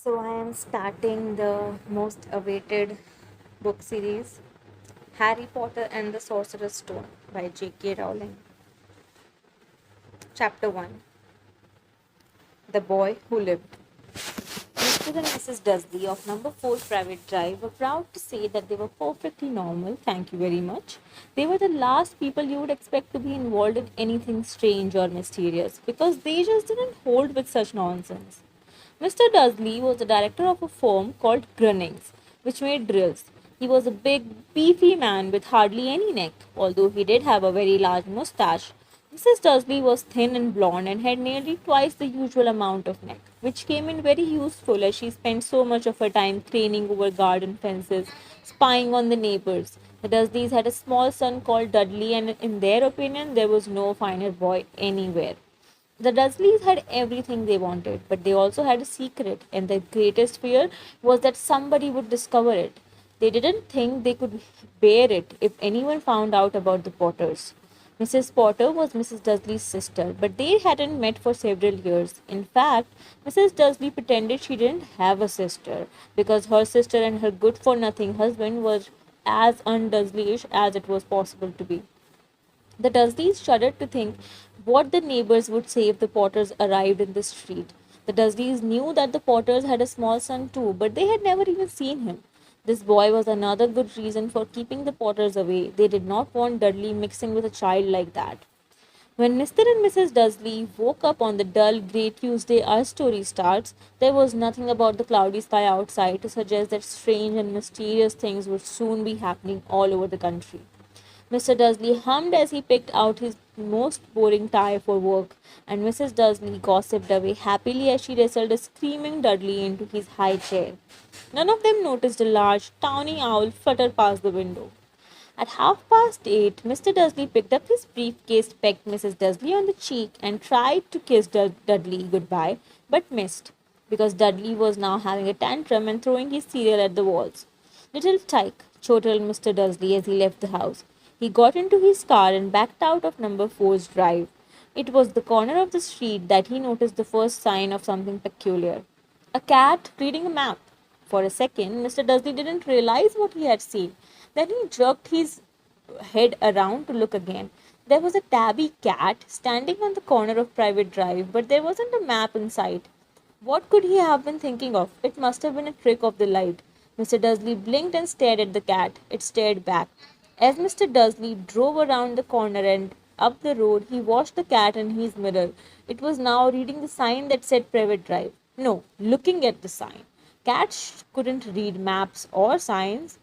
So I am starting the most awaited book series, Harry Potter and the Sorcerer's Stone by J.K. Rowling. Chapter 1, The Boy Who Lived. Mr. and Mrs. Dursley of number 4 Private Drive were proud to say that they were perfectly normal, thank you very much. They were the last people you would expect to be involved in anything strange or mysterious because they just didn't hold with such nonsense. Mr. Dursley was the director of a firm called Grunnings, which made drills. He was a big, beefy man with hardly any neck, although he did have a very large moustache. Mrs. Dursley was thin and blonde and had nearly twice the usual amount of neck, which came in very useful as she spent so much of her time craning over garden fences, spying on the neighbors. The Dursleys had a small son called Dudley, and in their opinion, there was no finer boy anywhere. The Dursleys had everything they wanted, but they also had a secret, and their greatest fear was that somebody would discover it. They didn't think they could bear it if anyone found out about the Potters. Mrs. Potter was Mrs. Dursley's sister, but they hadn't met for several years. In fact, Mrs. Dursley pretended she didn't have a sister because her sister and her good for nothing husband were as un-Dursleyish as it was possible to be. The Dursleys shuddered to think what the neighbors would say if the Potters arrived in the street. The Dursleys knew that the Potters had a small son too, but they had never even seen him. This boy was another good reason for keeping the Potters away. They did not want Dudley mixing with a child like that. When Mr. and Mrs. Dursley woke up on the dull grey Tuesday our story starts, there was nothing about the cloudy sky outside to suggest that strange and mysterious things would soon be happening all over the country. Mr. Dursley hummed as he picked out his most boring tie for work, and Mrs. Dursley gossiped away happily as she wrestled a screaming Dudley into his high chair. None of them noticed a large, tawny owl flutter past the window. At 8:30, Mr. Dursley picked up his briefcase, pecked Mrs. Dursley on the cheek, and tried to kiss Dudley goodbye, but missed, because Dudley was now having a tantrum and throwing his cereal at the walls. Little tyke, chortled Mr. Dursley as he left the house. He got into his car and backed out of number four's drive. It was the corner of the street that he noticed the first sign of something peculiar. A cat reading a map. For a second, Mr. Dursley didn't realize what he had seen. Then he jerked his head around to look again. There was a tabby cat standing on the corner of Private Drive, but there wasn't a map in sight. What could he have been thinking of? It must have been a trick of the light. Mr. Dursley blinked and stared at the cat. It stared back. As Mr. Dursley drove around the corner and up the road, he watched the cat in his mirror. It was now reading the sign that said Private Drive. No, looking at the sign. Cats couldn't read maps or signs.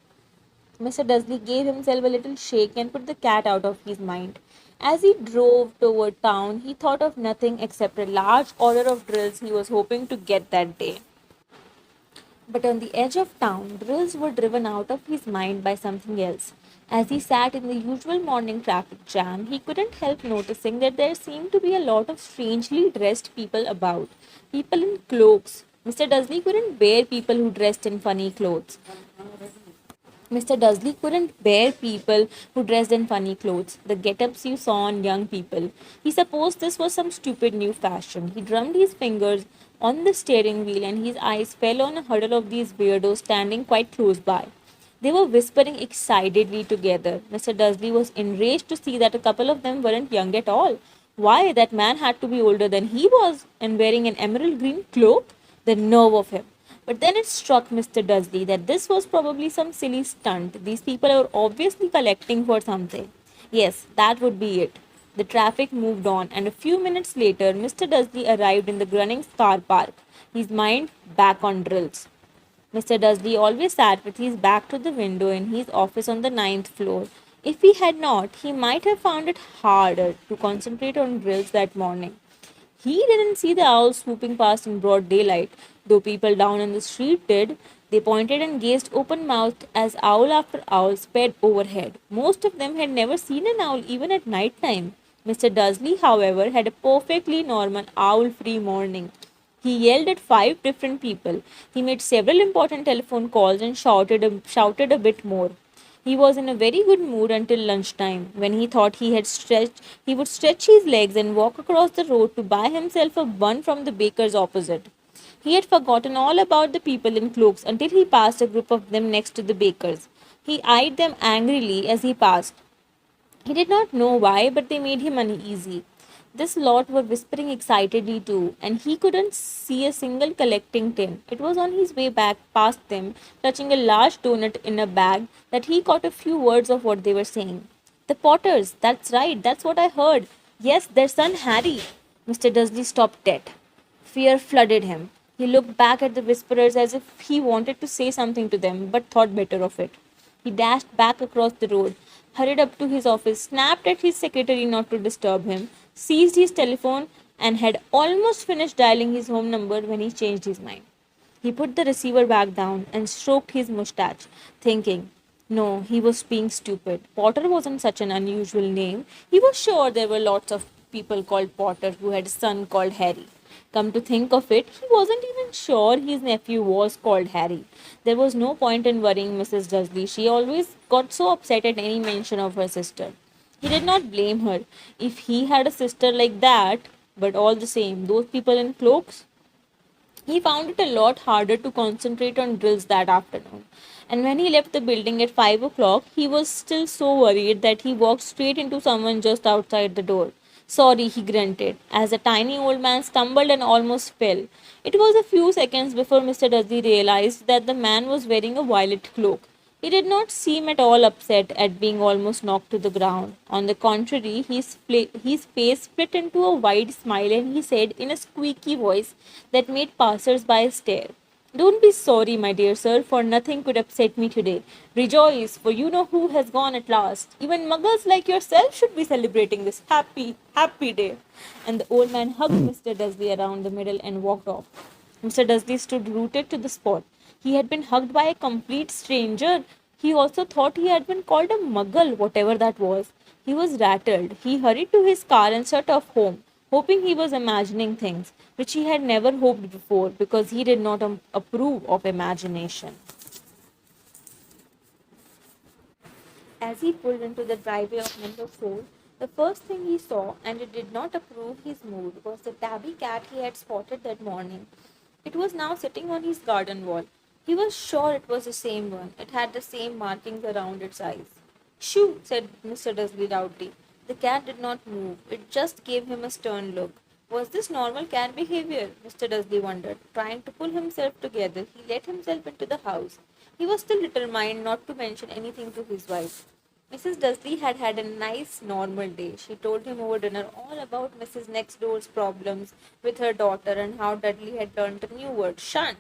Mr. Dursley gave himself a little shake and put the cat out of his mind. As he drove toward town, he thought of nothing except a large order of drills he was hoping to get that day. But on the edge of town, drills were driven out of his mind by something else. As he sat in the usual morning traffic jam, he couldn't help noticing that there seemed to be a lot of strangely dressed people about. People in cloaks. Mr. Dursley couldn't bear people who dressed in funny clothes. Mr. Dursley couldn't bear people who dressed in funny clothes, the get-ups you saw on young people. He supposed this was some stupid new fashion. He drummed his fingers on the steering wheel and his eyes fell on a huddle of these weirdos standing quite close by. They were whispering excitedly together. Mr. Dursley was enraged to see that a couple of them weren't young at all. Why, that man had to be older than he was and wearing an emerald green cloak? The nerve of him. But then it struck Mr. Dursley that this was probably some silly stunt. These people are obviously collecting for something. Yes, that would be it. The traffic moved on, and a few minutes later, Mr. Dursley arrived in the Grunnings car park, his mind back on drills. Mr. Dursley always sat with his back to the window in his office on the ninth floor. If he had not, he might have found it harder to concentrate on drills that morning. He didn't see the owl swooping past in broad daylight, though people down in the street did. They pointed and gazed open mouthed as owl after owl sped overhead. Most of them had never seen an owl even at night time. Mr. Dursley, however, had a perfectly normal owl free morning. He yelled at 5 different people. He made several important telephone calls and shouted a bit more. He was in a very good mood until lunchtime, when he thought he would stretch his legs and walk across the road to buy himself a bun from the baker's opposite. He had forgotten all about the people in cloaks until he passed a group of them next to the bakers. He eyed them angrily as he passed. He did not know why, but they made him uneasy. This lot were whispering excitedly too, and he couldn't see a single collecting tin. It was on his way back past them, touching a large doughnut in a bag, that he caught a few words of what they were saying. The Potters, that's right, that's what I heard. Yes, their son Harry. Mr. Dursley stopped dead. Fear flooded him. He looked back at the whisperers as if he wanted to say something to them, but thought better of it. He dashed back across the road, hurried up to his office, snapped at his secretary not to disturb him, seized his telephone, and had almost finished dialing his home number when he changed his mind. He put the receiver back down and stroked his mustache, thinking, no, he was being stupid. Potter wasn't such an unusual name. He was sure there were lots of people called Potter who had a son called Harry. Come to think of it, he wasn't even sure his nephew was called Harry. There was no point in worrying Mrs. Dursley. She always got so upset at any mention of her sister. He did not blame her if he had a sister like that, but all the same, those people in cloaks, he found it a lot harder to concentrate on drills that afternoon. And when he left the building at 5 o'clock, he was still so worried that he walked straight into someone just outside the door. Sorry, he grunted, as a tiny old man stumbled and almost fell. It was a few seconds before Mr. Dudley realized that the man was wearing a violet cloak. He did not seem at all upset at being almost knocked to the ground. On the contrary, his face split into a wide smile and he said in a squeaky voice that made passers-by stare, don't be sorry, my dear sir, for nothing could upset me today. Rejoice, for you know who has gone at last. Even muggles like yourself should be celebrating this happy, happy day. And the old man hugged Mr. Dursley around the middle and walked off. Mr. Dursley stood rooted to the spot. He had been hugged by a complete stranger. He also thought he had been called a muggle, whatever that was. He was rattled. He hurried to his car and set off home, hoping he was imagining things which he had never hoped before because he did not approve of imagination. As he pulled into the driveway of number 4, the first thing he saw, and it did not approve his mood, was the tabby cat he had spotted that morning. It was now sitting on his garden wall. He was sure it was the same one. It had the same markings around its eyes. Shoo, said Mr. Dursley loudly. The cat did not move. It just gave him a stern look. Was this normal cat behavior? Mr. Dursley wondered. Trying to pull himself together, he let himself into the house. He was still determined not to mention anything to his wife. Mrs. Dursley had had a nice, normal day. She told him over dinner all about Mrs. Next Door's problems with her daughter and how Dudley had learned a new word, shunt.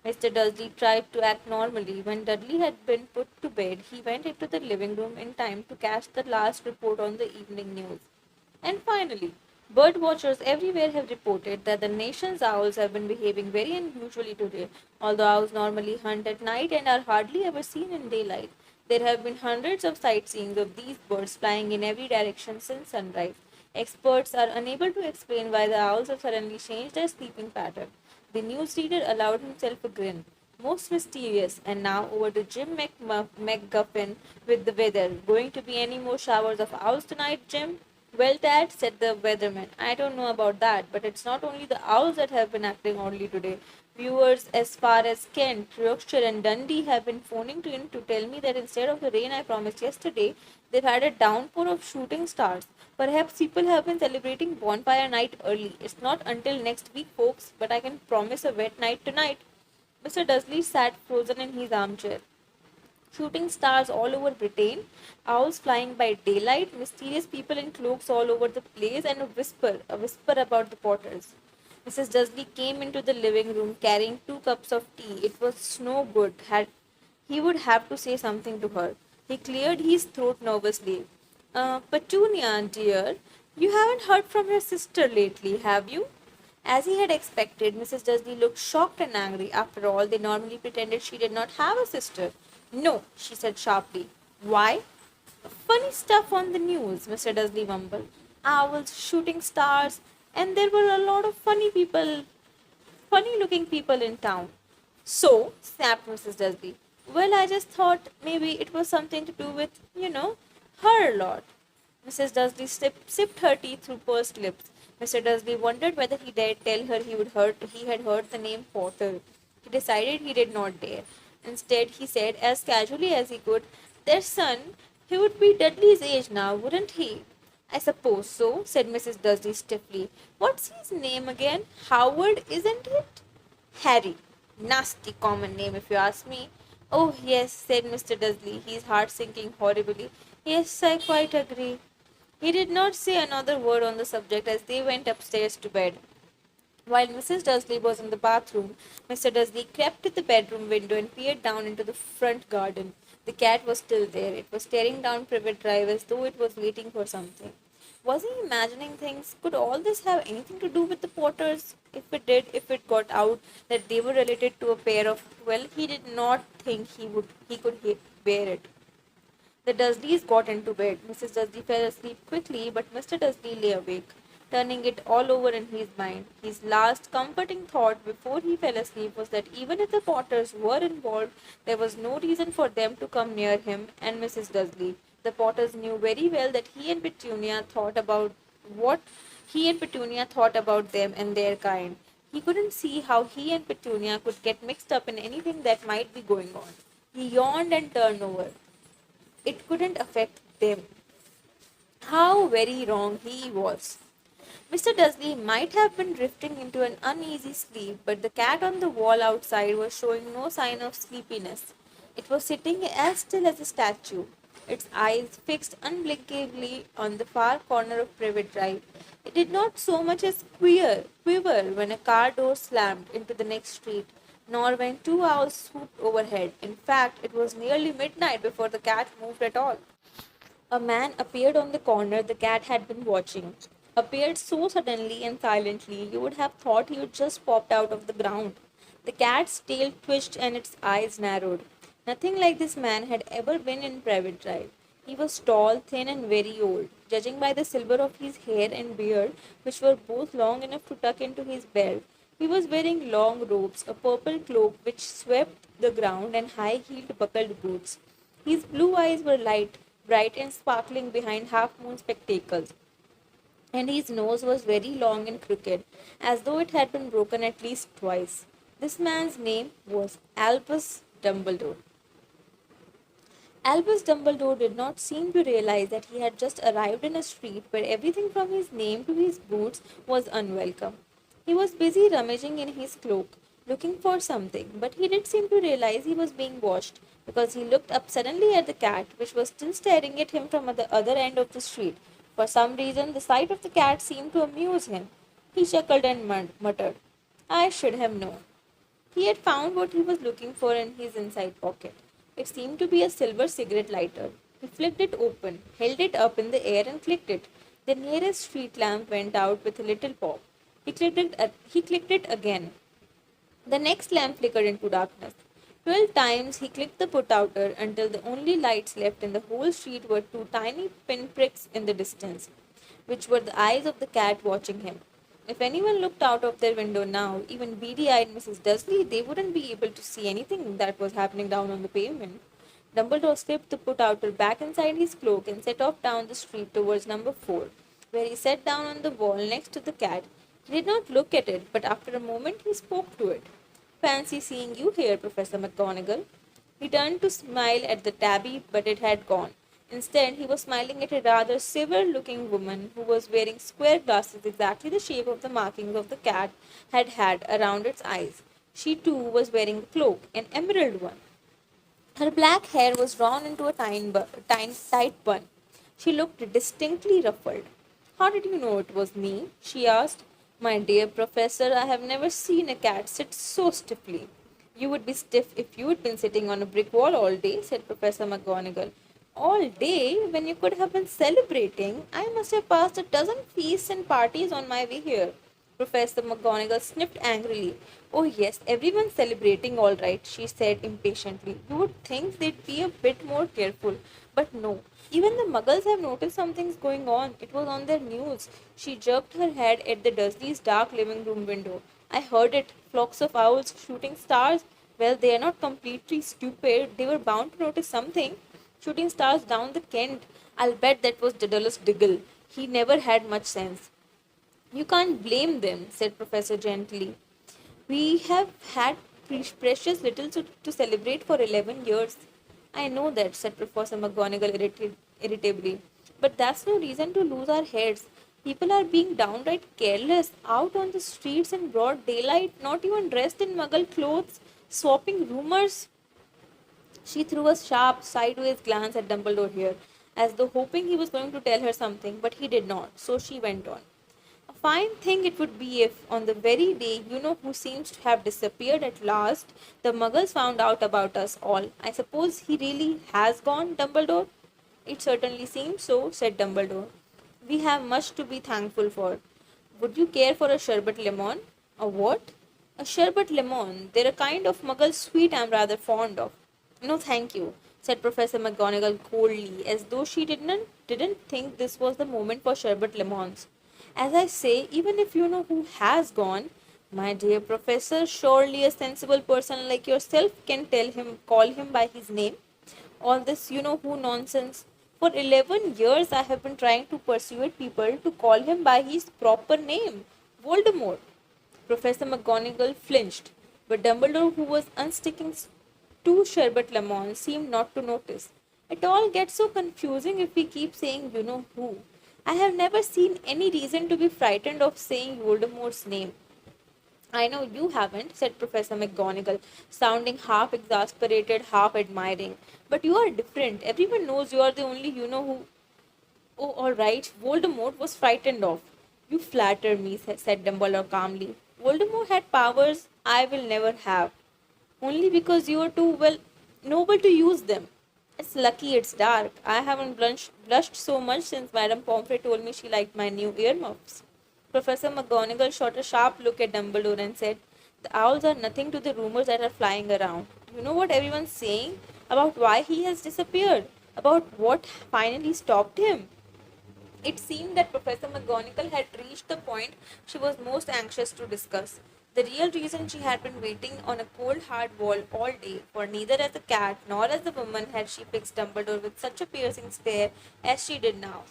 Mr. Dursley tried to act normally. When Dudley had been put to bed, he went into the living room in time to catch the last report on the evening news. And finally, bird watchers everywhere have reported that the nation's owls have been behaving very unusually today. Although owls normally hunt at night and are hardly ever seen in daylight, there have been hundreds of sightseeings of these birds flying in every direction since sunrise. Experts are unable to explain why the owls have suddenly changed their sleeping pattern. The newsreader allowed himself a grin. Most mysterious. And now over to Jim McGuffin with the weather. Going to be any more showers of owls tonight, Jim? Well, Dad, said the weatherman, I don't know about that, but it's not only the owls that have been acting oddly today. Viewers as far as Kent, Yorkshire, and Dundee have been phoning in to tell me that instead of the rain I promised yesterday, they've had a downpour of shooting stars. Perhaps people have been celebrating bonfire night early. It's not until next week, folks, but I can promise a wet night tonight. Mr. Dursley sat frozen in his armchair. Shooting stars all over Britain, owls flying by daylight, mysterious people in cloaks all over the place, and a whisper about the Potters. Mrs. Dursley came into the living room carrying 2 cups of tea. It was no good. He would have to say something to her. He cleared his throat nervously. Petunia, dear, you haven't heard from your sister lately, have you? As he had expected, Mrs. Dursley looked shocked and angry. After all, they normally pretended she did not have a sister. No, she said sharply. Why? Funny stuff on the news, Mr. Dursley mumbled. Owls, shooting stars, and there were a lot of funny looking people in town. So, snapped Mrs. Dursley. Well, I just thought maybe it was something to do with, her lot. Mrs. Dursley sipped her tea through pursed lips. Mr. Dursley wondered whether he dared tell her he had heard the name Potter. He decided he did not dare. Instead, he said as casually as he could, "Their son, he would be Dudley's age now, wouldn't he?" "I suppose so," said Mrs. Dursley stiffly. "What's his name again? Howard, isn't it?" "Harry. Nasty common name, if you ask me." "Oh, yes," said Mr. Dursley, his heart sinking horribly. "Yes, I quite agree." He did not say another word on the subject as they went upstairs to bed. While Mrs. Dursley was in the bathroom, Mr. Dursley crept to the bedroom window and peered down into the front garden. The cat was still there. It was staring down Privet Drive as though it was waiting for something. Was he imagining things? Could all this have anything to do with the Potters? If it got out that they were related to a pair of, well, he did not think he could bear it. The Dursleys got into bed. Mrs. Dursley fell asleep quickly, but Mr. Dursley lay awake, turning it all over in his mind. His last comforting thought before he fell asleep was that even if the Potters were involved, there was no reason for them to come near him and Mrs. Dursley. The Potters knew very well that what he and Petunia thought about them and their kind. He couldn't see how he and Petunia could get mixed up in anything that might be going on. He yawned and turned over. It couldn't affect them. How very wrong he was. Mr. Dursley might have been drifting into an uneasy sleep, but the cat on the wall outside was showing no sign of sleepiness. It was sitting as still as a statue, its eyes fixed unblinkingly on the far corner of Privet Drive. It did not so much as quiver when a car door slammed into the next street, nor when two owls swooped overhead. In fact, it was nearly midnight before the cat moved at all. A man appeared on the corner the cat had been watching. Appeared so suddenly and silently you would have thought he had just popped out of the ground. The cat's tail twitched and its eyes narrowed. Nothing like this man had ever been in Private Drive. He was tall, thin, and very old. Judging by the silver of his hair and beard, which were both long enough to tuck into his belt, he was wearing long robes, a purple cloak which swept the ground, and high-heeled buckled boots. His blue eyes were bright and sparkling behind half-moon spectacles, and his nose was very long and crooked, as though it had been broken at least twice. This man's name was Albus Dumbledore. Albus Dumbledore did not seem to realize that he had just arrived in a street where everything from his name to his boots was unwelcome. He was busy rummaging in his cloak, looking for something, but he did seem to realize he was being watched, because he looked up suddenly at the cat, which was still staring at him from the other end of the street. For some reason, the sight of the cat seemed to amuse him. He chuckled and muttered, "I should have known." He had found what he was looking for in his inside pocket. It seemed to be a silver cigarette lighter. He flicked it open, held it up in the air, and clicked it. The nearest street lamp went out with a little pop. He clicked it again. The next lamp flickered into darkness. 12 times he clicked the put-outer until the only lights left in the whole street were two tiny pinpricks in the distance, which were the eyes of the cat watching him. If anyone looked out of their window now, even beady-eyed Mrs. Dursley, they wouldn't be able to see anything that was happening down on the pavement. Dumbledore slipped the put-outer back inside his cloak and set off down the street towards number 4, where he sat down on the wall next to the cat. He did not look at it, but after a moment he spoke to it. "Fancy seeing you here, Professor McGonagall." He turned to smile at the tabby, but it had gone. Instead, he was smiling at a rather severe-looking woman who was wearing square glasses exactly the shape of the markings of the cat had around its eyes. She, too, was wearing a cloak, an emerald one. Her black hair was drawn into a tight bun. She looked distinctly ruffled. "How did you know it was me?" she asked. "My dear professor, I have never seen a cat sit so stiffly." "You would be stiff if you had been sitting on a brick wall all day," said Professor McGonagall. "All day, when you could have been celebrating. I must have passed a dozen feasts and parties on my way here." Professor McGonagall sniffed angrily. "Oh, yes, everyone's celebrating all right," she said impatiently. "You would think they'd be a bit more careful. But no, even the muggles have noticed something's going on. It was on their news." She jerked her head at the Dursleys' dark living room window. "I heard it. Flocks of owls shooting stars. Well, they are not completely stupid. They were bound to notice something. Shooting stars down the Kent. I'll bet that was Daedalus Diggle. He never had much sense." You can't blame them, said Professor gently. We have had precious little to celebrate for 11 years. I know that, said Professor McGonagall irritably. But that's no reason to lose our heads. People are being downright careless, out on the streets in broad daylight, not even dressed in muggle clothes, swapping rumors. She threw a sharp, sideways glance at Dumbledore here, as though hoping he was going to tell her something, but he did not, so she went on. A fine thing it would be if, on the very day you know who seems to have disappeared at last, the muggles found out about us all. I suppose he really has gone, Dumbledore? It certainly seems so, said Dumbledore. We have much to be thankful for. Would you care for a sherbet lemon? A what? A sherbet lemon. They're a kind of muggle sweet I'm rather fond of. No, thank you, said Professor McGonagall coldly, as though she didn't think this was the moment for sherbet lemons. As I say, even if you know who has gone, my dear professor, surely a sensible person like yourself can call him by his name. All this you know who nonsense. For 11 years I have been trying to persuade people to call him by his proper name, Voldemort. Professor McGonagall flinched, but Dumbledore, who was unsticking two sherbet lemons, seemed not to notice. It all gets so confusing if we keep saying you know who. I have never seen any reason to be frightened of saying Voldemort's name. I know you haven't, said Professor McGonagall, sounding half exasperated, half admiring. But you are different. Everyone knows you are the only you know who. Oh, all right. Voldemort was frightened of. You flatter me, said Dumbledore calmly. Voldemort had powers I will never have, only because you are too well noble to use them. It's lucky it's dark. I haven't blushed so much since Madame Pomfrey told me she liked my new earmuffs. Professor McGonagall shot a sharp look at Dumbledore and said, the owls are nothing to the rumors that are flying around. You know what everyone's saying about why he has disappeared? About what finally stopped him? It seemed that Professor McGonagall had reached the point she was most anxious to discuss. The real reason she had been waiting on a cold, hard wall all day, for neither as a cat nor as a woman had she fixed Dumbledore with such a piercing stare as she did now.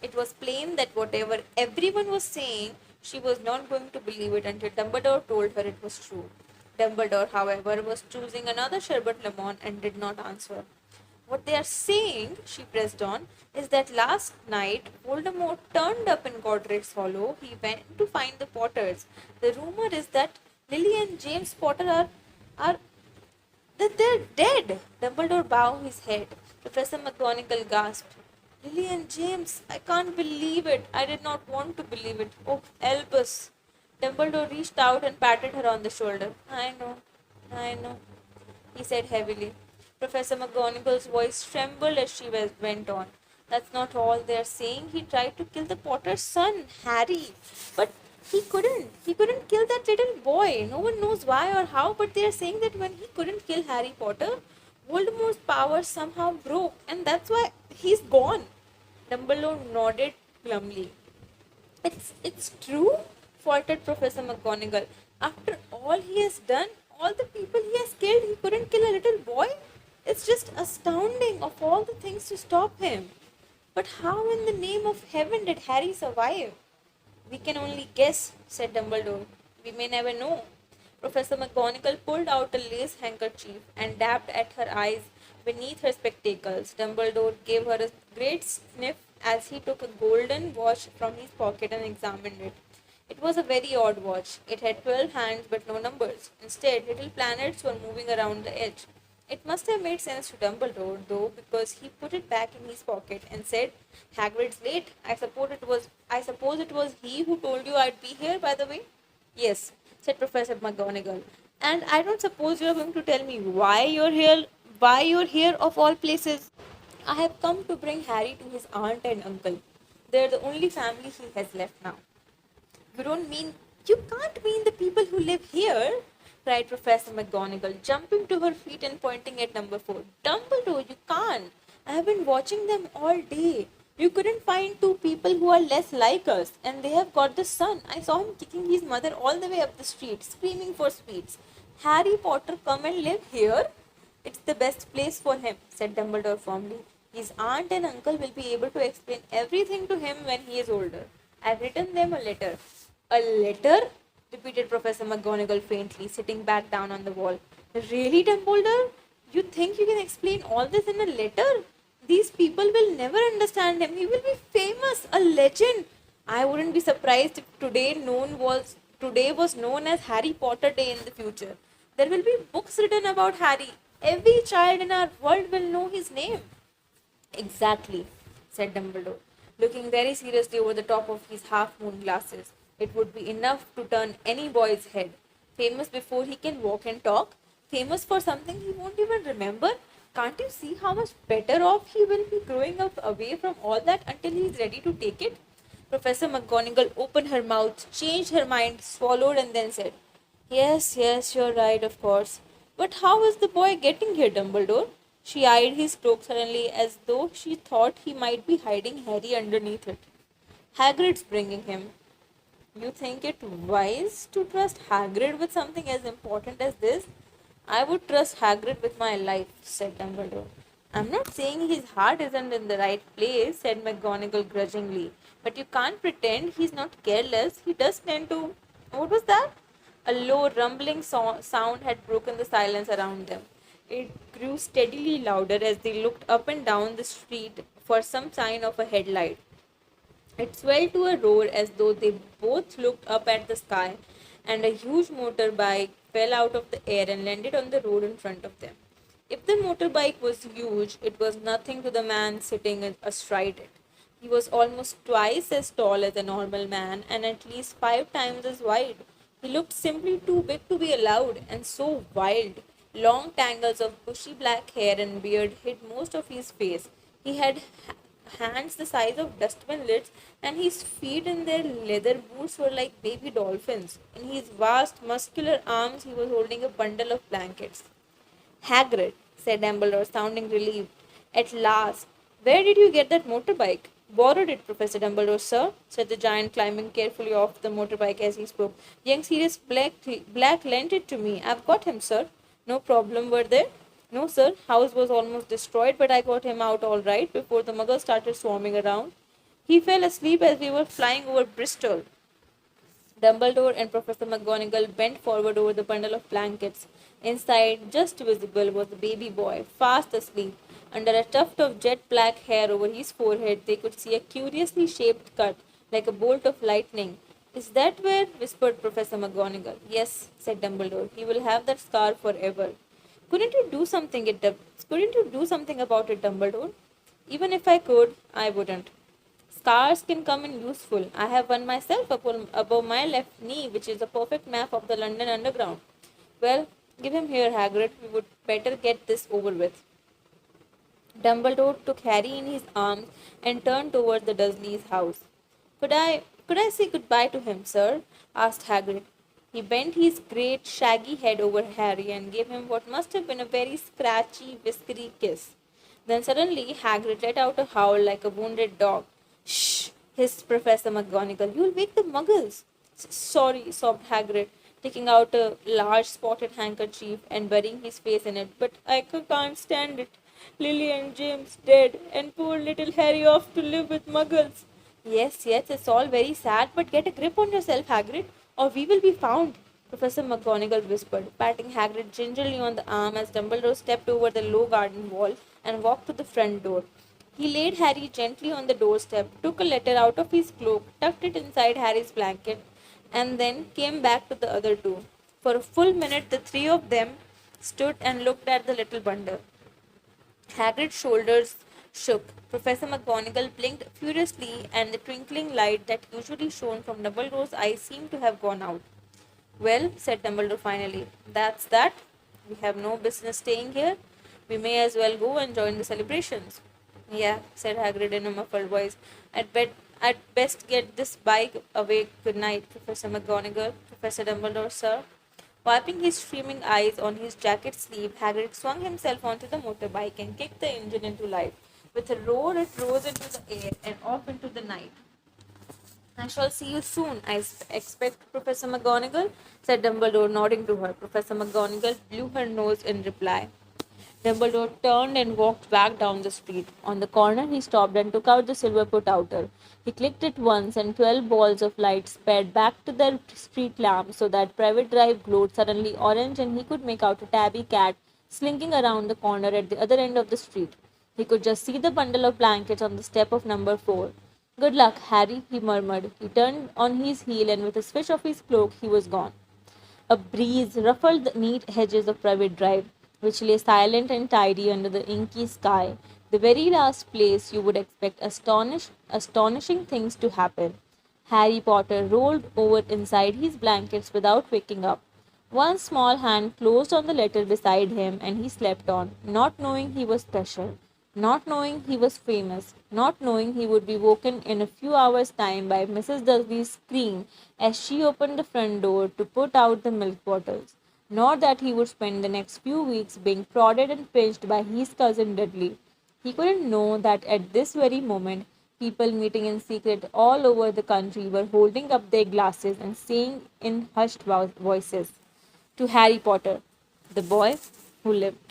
It was plain that whatever everyone was saying, she was not going to believe it until Dumbledore told her it was true. Dumbledore, however, was choosing another sherbet lemon and did not answer. What they are saying, she pressed on, is that last night Voldemort turned up in Godric's Hollow. He went to find the Potters. The rumor is that Lily and James Potter are that they're dead. Dumbledore bowed his head. Professor McGonagall gasped. Lily and James, I can't believe it. I did not want to believe it. Oh, Albus. Dumbledore reached out and patted her on the shoulder. I know, he said heavily. Professor McGonagall's voice trembled as she went on. That's not all they're saying. He tried to kill the Potter's son, Harry. But he couldn't. He couldn't kill that little boy. No one knows why or how, but they're saying that when he couldn't kill Harry Potter, Voldemort's power somehow broke, and that's why he's gone. Dumbledore nodded glumly. It's true, faltered Professor McGonagall. After all he has done, all the people he has killed, he couldn't kill a little boy? It's just astounding of all the things to stop him. But how in the name of heaven did Harry survive? We can only guess, said Dumbledore. We may never know. Professor McGonagall pulled out a lace handkerchief and dabbed at her eyes beneath her spectacles. Dumbledore gave her a great sniff as he took a golden watch from his pocket and examined it. It was a very odd watch. It had 12 hands but no numbers. Instead, little planets were moving around the edge. It must have made sense to Dumbledore, though, because he put it back in his pocket and said, Hagrid's late. I suppose it was he who told you I'd be here, by the way? Yes, said Professor McGonagall. And I don't suppose you're going to tell me why you're here of all places. I have come to bring Harry to his aunt and uncle. They're the only family he has left now. You don't mean, you can't mean the people who live here, cried Professor McGonagall, jumping to her feet and pointing at number 4. Dumbledore, you can't. I have been watching them all day. You couldn't find two people who are less like us, and they have got the son. I saw him kicking his mother all the way up the street, screaming for sweets. Harry Potter come and live here? It's the best place for him, said Dumbledore firmly. His aunt and uncle will be able to explain everything to him when he is older. I've written them a letter. A letter? Repeated Professor McGonagall faintly, sitting back down on the wall. Really, Dumbledore? You think you can explain all this in a letter? These people will never understand him. He will be famous, a legend. I wouldn't be surprised if today was known as Harry Potter Day in the future. There will be books written about Harry. Every child in our world will know his name. Exactly, said Dumbledore, looking very seriously over the top of his half moon glasses. It would be enough to turn any boy's head. Famous before he can walk and talk? Famous for something he won't even remember? Can't you see how much better off he will be growing up away from all that until he is ready to take it? Professor McGonagall opened her mouth, changed her mind, swallowed, and then said, Yes, yes, you're right, of course. But how is the boy getting here, Dumbledore? She eyed his cloak suddenly as though she thought he might be hiding Harry underneath it. Hagrid's bringing him. You think it wise to trust Hagrid with something as important as this? I would trust Hagrid with my life, said Dumbledore. I'm not saying his heart isn't in the right place, said McGonagall grudgingly. But you can't pretend he's not careless. He does tend to. What was that? A low, rumbling sound had broken the silence around them. It grew steadily louder as they looked up and down the street for some sign of a headlight. It swelled to a roar as though they both looked up at the sky, and a huge motorbike fell out of the air and landed on the road in front of them. If the motorbike was huge, it was nothing to the man sitting astride it. He was almost twice as tall as a normal man and at least 5 times as wide. He looked simply too big to be allowed, and so wild. Long tangles of bushy black hair and beard hid most of his face. He had hands the size of dustbin lids, and his feet in their leather boots were like baby dolphins. In his vast, muscular arms, he was holding a bundle of blankets. Hagrid, said Dumbledore, sounding relieved. At last. Where did you get that motorbike? Borrowed it, Professor Dumbledore, sir, said the giant, climbing carefully off the motorbike as he spoke. Young Sirius Black lent it to me. I've got him, sir. No problem, were there? No, sir. House was almost destroyed, but I got him out all right before the muggles started swarming around. He fell asleep as we were flying over Bristol. Dumbledore and Professor McGonagall bent forward over the bundle of blankets. Inside, just visible, was the baby boy, fast asleep. Under a tuft of jet black hair over his forehead, they could see a curiously shaped cut, like a bolt of lightning. Is that where? Whispered Professor McGonagall. Yes, said Dumbledore. He will have that scar forever. Couldn't you do something? Couldn't you do something about it, Dumbledore? Even if I could, I wouldn't. Scars can come in useful. I have one myself above my left knee, which is a perfect map of the London Underground. Well, give him here, Hagrid. We would better get this over with. Dumbledore took Harry in his arms and turned toward the Dursleys' house. Could I say goodbye to him, sir? Asked Hagrid. He bent his great shaggy head over Harry and gave him what must have been a very scratchy, whiskery kiss. Then suddenly Hagrid let out a howl like a wounded dog. Shh! Hissed Professor McGonagall. You'll wake the muggles. Sorry, sobbed Hagrid, taking out a large spotted handkerchief and burying his face in it. But I can't stand it. Lily and James dead, and poor little Harry off to live with muggles. Yes, yes, it's all very sad, but get a grip on yourself, Hagrid, or we will be found, Professor McGonagall whispered, patting Hagrid gingerly on the arm as Dumbledore stepped over the low garden wall and walked to the front door. He laid Harry gently on the doorstep, took a letter out of his cloak, tucked it inside Harry's blanket, and then came back to the other two. For a full minute, the three of them stood and looked at the little bundle. Hagrid's shoulders shook. Professor McGonagall blinked furiously, and the twinkling light that usually shone from Dumbledore's eyes seemed to have gone out. Well, said Dumbledore finally, that's that. We have no business staying here. We may as well go and join the celebrations. Yeah, said Hagrid in a muffled voice. I'd best get this bike away. Good night, Professor McGonagall. Professor Dumbledore, sir. Wiping his streaming eyes on his jacket sleeve, Hagrid swung himself onto the motorbike and kicked the engine into life. With a roar, it rose into the air and off into the night. I shall see you soon, I expect, Professor McGonagall, said Dumbledore, nodding to her. Professor McGonagall blew her nose in reply. Dumbledore turned and walked back down the street. On the corner, he stopped and took out the silver put outer. He clicked it once, and 12 balls of light sped back to the street lamp so that Private Drive glowed suddenly orange, and he could make out a tabby cat slinking around the corner at the other end of the street. He could just see the bundle of blankets on the step of number 4. Good luck, Harry, he murmured. He turned on his heel, and with a swish of his cloak, he was gone. A breeze ruffled the neat hedges of Private Drive, which lay silent and tidy under the inky sky, the very last place you would expect astonishing things to happen. Harry Potter rolled over inside his blankets without waking up. One small hand closed on the letter beside him, and he slept on, not knowing he was special, not knowing he was famous, not knowing he would be woken in a few hours' time by Mrs. Dursley's scream as she opened the front door to put out the milk bottles, nor that he would spend the next few weeks being prodded and pinched by his cousin Dudley. He couldn't know that at this very moment, people meeting in secret all over the country were holding up their glasses and saying in hushed voices, "To Harry Potter, the boy who lived."